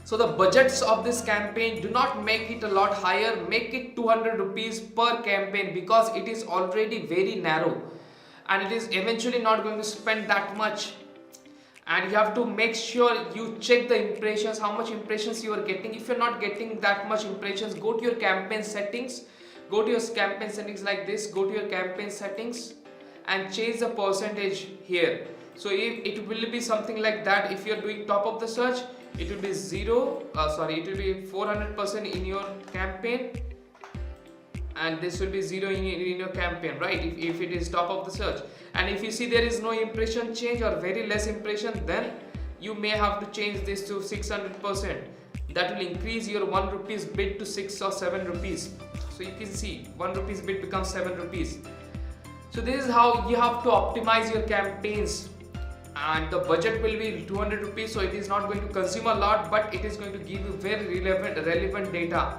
So the budgets of this campaign, do not make it a lot higher, make it 200 rupees per campaign, because it is already very narrow and it is eventually not going to spend that much. And you have to make sure you check the impressions, how much impressions you are getting. If you're not getting that much impressions, go to your campaign settings, like this, go to your campaign settings and change the percentage here. So if it will be something like that, if you're doing top of the search, it will be it will be 400% in your campaign, and this will be 0 in your campaign, right? If it is top of the search. And if you see there is no impression change or very less impression, then you may have to change this to 600%. That will increase your 1 rupees bid to 6 or 7 rupees. So you can see 1 rupees bid becomes 7 rupees. So this is how you have to optimize your campaigns. And the budget will be 200 rupees, so it is not going to consume a lot, but it is going to give you very relevant data.